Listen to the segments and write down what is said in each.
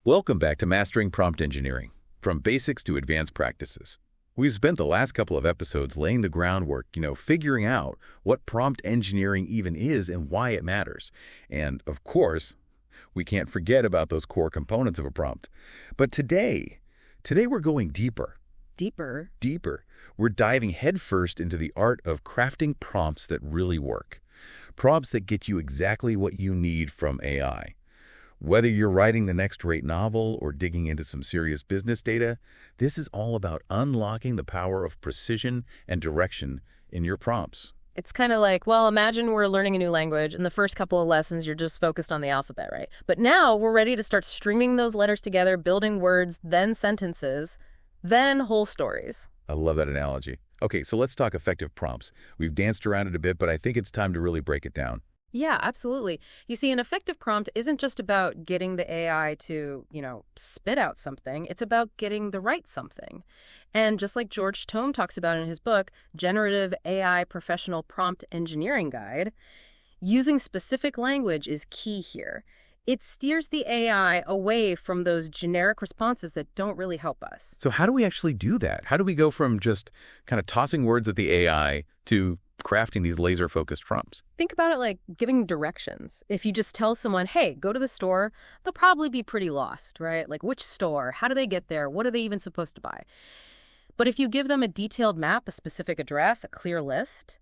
Welcome back to Mastering Prompt Engineering, from basics to advanced practices. We've spent the last couple of episodes laying the groundwork, figuring out what prompt engineering even is and why it matters. And, of course, we can't forget about those core components of a prompt. But today we're going deeper. Deeper? Deeper. We're diving headfirst into the art of crafting prompts that really work. Prompts that get you exactly what you need from AI. Whether you're writing the next great novel or digging into some serious business data, this is all about unlocking the power of precision and direction in your prompts. It's kind of like, well, imagine we're learning a new language, and the first couple of lessons you're just focused on the alphabet, right? But now we're ready to start stringing those letters together, building words, then sentences, then whole stories. I love that analogy. Okay, so let's talk effective prompts. We've danced around it a bit, but I think it's time to really break it down. Yeah, absolutely. You see, an effective prompt isn't just about getting the AI to, spit out something. It's about getting the right something. And just like George Tome talks about in his book, Generative AI Professional Prompt Engineering Guide, using specific language is key here. It steers the AI away from those generic responses that don't really help us. So how do we actually do that? How do we go from just kind of tossing words at the AI to crafting these laser-focused prompts? Think about it like giving directions. If you just tell someone, hey, go to the store, they'll probably be pretty lost, right? Like, which store? How do they get there? What are they even supposed to buy? But if you give them a detailed map, a specific address, a clear list,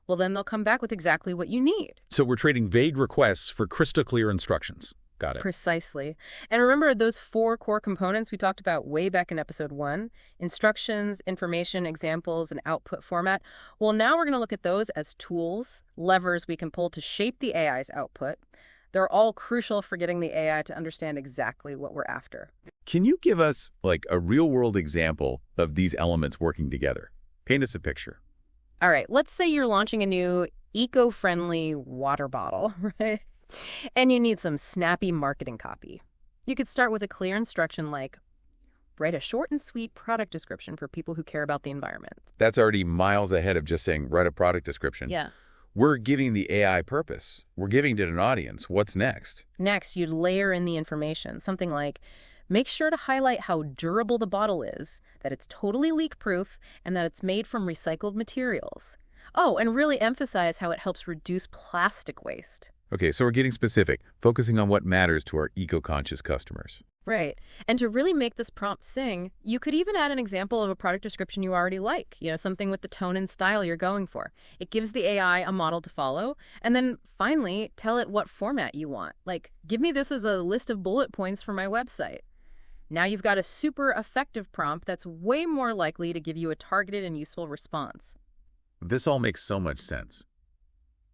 well, then they'll come back with exactly what you need. So we're trading vague requests for crystal clear instructions. Got it. Precisely. And remember those 4 core components we talked about way back in episode 1? Instructions, information, examples, and output format. Well, now we're going to look at those as tools, levers we can pull to shape the AI's output. They're all crucial for getting the AI to understand exactly what we're after. Can you give us, a real-world example of these elements working together? Paint us a picture. All right, let's say you're launching a new eco-friendly water bottle, right? And you need some snappy marketing copy. You could start with a clear instruction like, write a short and sweet product description for people who care about the environment. That's already miles ahead of just saying, write a product description. Yeah. We're giving the AI purpose. We're giving it an audience. What's next? Next, you'd layer in the information. Something like, make sure to highlight how durable the bottle is, that it's totally leak-proof, and that it's made from recycled materials. Oh, and really emphasize how it helps reduce plastic waste. Okay, so we're getting specific, focusing on what matters to our eco-conscious customers. Right. And to really make this prompt sing, you could even add an example of a product description you already like, something with the tone and style you're going for. It gives the AI a model to follow, and then finally tell it what format you want. Like, give me this as a list of bullet points for my website. Now you've got a super effective prompt that's way more likely to give you a targeted and useful response. This all makes so much sense.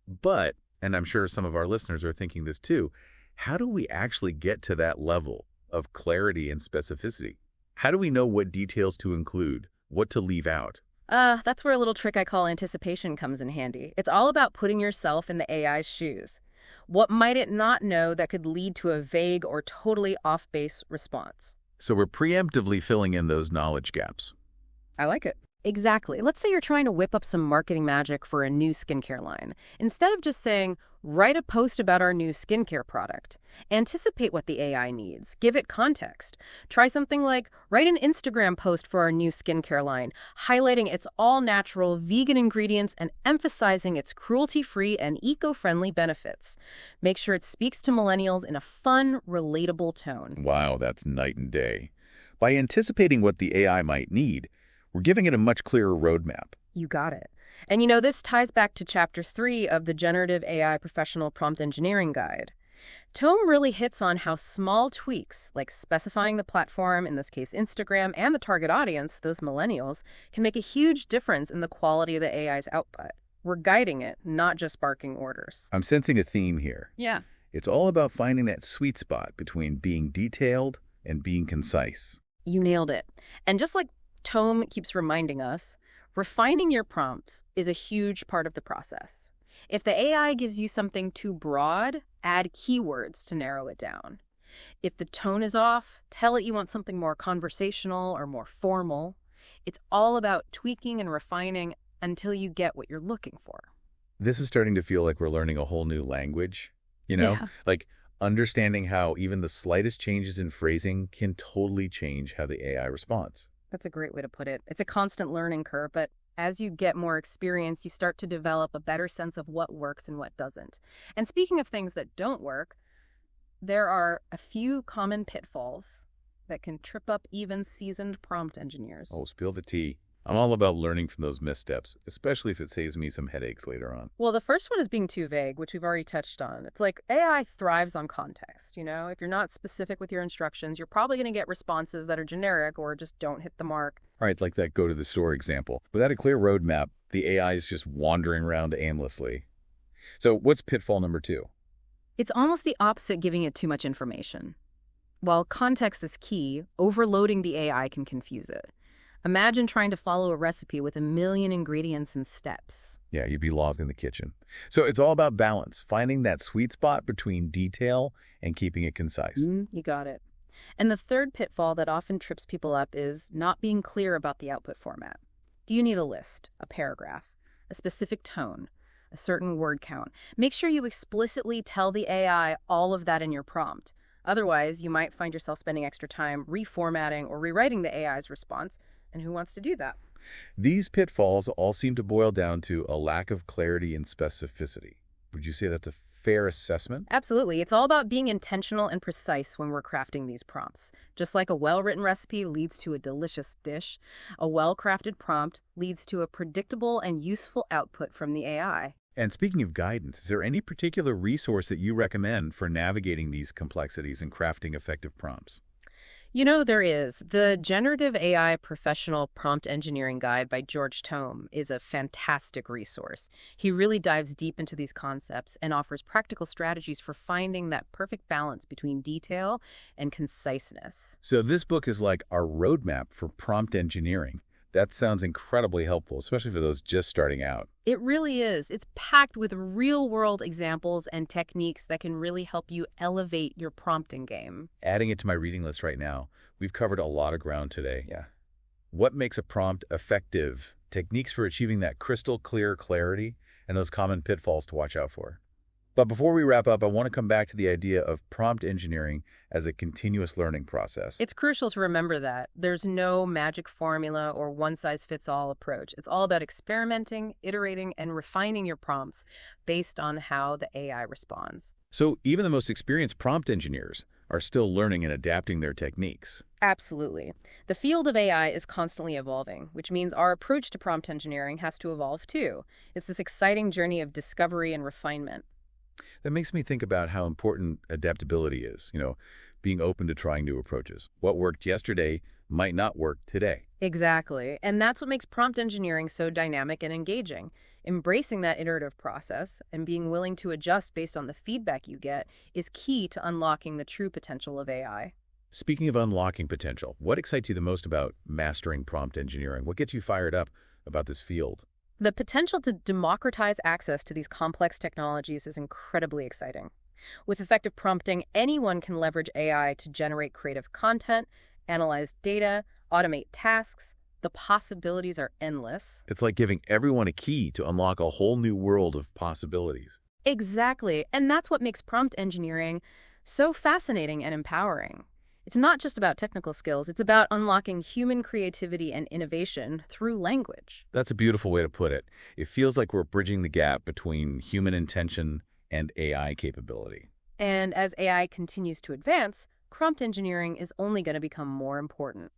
But, and I'm sure some of our listeners are thinking this too, how do we actually get to that level of clarity and specificity? How do we know what details to include, what to leave out? That's where a little trick I call anticipation comes in handy. It's all about putting yourself in the AI's shoes. What might it not know that could lead to a vague or totally off-base response? So we're preemptively filling in those knowledge gaps. I like it. Exactly. Let's say you're trying to whip up some marketing magic for a new skincare line. Instead of just saying, write a post about our new skincare product, anticipate what the AI needs, give it context. Try something like, write an Instagram post for our new skincare line, highlighting its all-natural vegan ingredients and emphasizing its cruelty-free and eco-friendly benefits. Make sure it speaks to millennials in a fun, relatable tone. Wow, that's night and day. By anticipating what the AI might need, we're giving it a much clearer roadmap. You got it. And this ties back to Chapter 3 of the Generative AI Professional Prompt Engineering Guide. Tome really hits on how small tweaks, like specifying the platform, in this case Instagram, and the target audience, those millennials, can make a huge difference in the quality of the AI's output. We're guiding it, not just barking orders. I'm sensing a theme here. Yeah. It's all about finding that sweet spot between being detailed and being concise. You nailed it. And just like Tome keeps reminding us, refining your prompts is a huge part of the process. If the AI gives you something too broad, add keywords to narrow it down. If the tone is off, tell it you want something more conversational or more formal. It's all about tweaking and refining until you get what you're looking for. This is starting to feel like we're learning a whole new language, Yeah. Like Understanding how even the slightest changes in phrasing can totally change how the AI responds. That's a great way to put it. It's a constant learning curve, but as you get more experience, you start to develop a better sense of what works and what doesn't. And speaking of things that don't work, there are a few common pitfalls that can trip up even seasoned prompt engineers. Oh, spill the tea. I'm all about learning from those missteps, especially if it saves me some headaches later on. Well, the first one is being too vague, which we've already touched on. It's like AI thrives on context, If you're not specific with your instructions, you're probably going to get responses that are generic or just don't hit the mark. All right, like that go to the store example. Without a clear roadmap, the AI is just wandering around aimlessly. So what's pitfall number 2? It's almost the opposite, giving it too much information. While context is key, overloading the AI can confuse it. Imagine trying to follow a recipe with a million ingredients and steps. Yeah, you'd be lost in the kitchen. So it's all about balance, finding that sweet spot between detail and keeping it concise. You got it. And the third pitfall that often trips people up is not being clear about the output format. Do you need a list, a paragraph, a specific tone, a certain word count? Make sure you explicitly tell the AI all of that in your prompt. Otherwise, you might find yourself spending extra time reformatting or rewriting the AI's response. And who wants to do that? These pitfalls all seem to boil down to a lack of clarity and specificity. Would you say that's a fair assessment? Absolutely. It's all about being intentional and precise when we're crafting these prompts. Just like a well-written recipe leads to a delicious dish, a well-crafted prompt leads to a predictable and useful output from the AI. And speaking of guidance, is there any particular resource that you recommend for navigating these complexities and crafting effective prompts? There is. The Generative AI Professional Prompt Engineering Guide by George Tome is a fantastic resource. He really dives deep into these concepts and offers practical strategies for finding that perfect balance between detail and conciseness. So this book is like our roadmap for prompt engineering. That sounds incredibly helpful, especially for those just starting out. It really is. It's packed with real-world examples and techniques that can really help you elevate your prompting game. Adding it to my reading list right now. We've covered a lot of ground today. Yeah. What makes a prompt effective? Techniques for achieving that crystal clear clarity and those common pitfalls to watch out for. But before we wrap up, I want to come back to the idea of prompt engineering as a continuous learning process. It's crucial to remember that there's no magic formula or one-size-fits-all approach. It's all about experimenting, iterating, and refining your prompts based on how the AI responds. So even the most experienced prompt engineers are still learning and adapting their techniques. Absolutely. The field of AI is constantly evolving, which means our approach to prompt engineering has to evolve too. It's this exciting journey of discovery and refinement. That makes me think about how important adaptability is, being open to trying new approaches. What worked yesterday might not work today. Exactly. And that's what makes prompt engineering so dynamic and engaging. Embracing that iterative process and being willing to adjust based on the feedback you get is key to unlocking the true potential of AI. Speaking of unlocking potential, what excites you the most about mastering prompt engineering? What gets you fired up about this field? The potential to democratize access to these complex technologies is incredibly exciting. With effective prompting, anyone can leverage AI to generate creative content, analyze data, automate tasks. The possibilities are endless. It's like giving everyone a key to unlock a whole new world of possibilities. Exactly. And that's what makes prompt engineering so fascinating and empowering. It's not just about technical skills. It's about unlocking human creativity and innovation through language. That's a beautiful way to put it. It feels like we're bridging the gap between human intention and AI capability. And as AI continues to advance, prompt engineering is only going to become more important.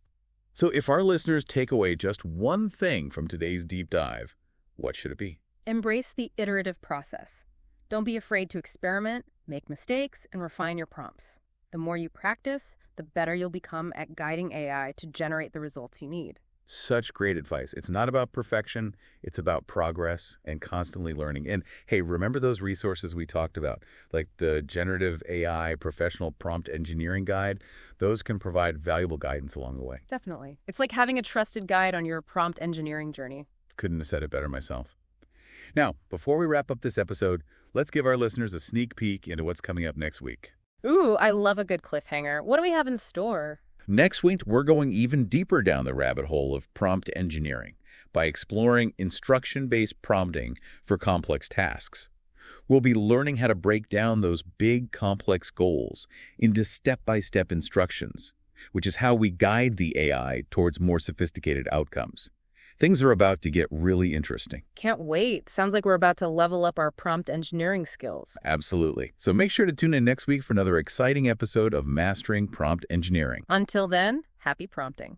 So if our listeners take away just one thing from today's deep dive, what should it be? Embrace the iterative process. Don't be afraid to experiment, make mistakes, and refine your prompts. The more you practice, the better you'll become at guiding AI to generate the results you need. Such great advice. It's not about perfection. It's about progress and constantly learning. And hey, remember those resources we talked about, like the Generative AI Professional Prompt Engineering Guide? Those can provide valuable guidance along the way. Definitely. It's like having a trusted guide on your prompt engineering journey. Couldn't have said it better myself. Now, before we wrap up this episode, let's give our listeners a sneak peek into what's coming up next week. Ooh, I love a good cliffhanger. What do we have in store? Next week, we're going even deeper down the rabbit hole of prompt engineering by exploring instruction-based prompting for complex tasks. We'll be learning how to break down those big, complex goals into step-by-step instructions, which is how we guide the AI towards more sophisticated outcomes. Things are about to get really interesting. Can't wait. Sounds like we're about to level up our prompt engineering skills. Absolutely. So make sure to tune in next week for another exciting episode of Mastering Prompt Engineering. Until then, happy prompting.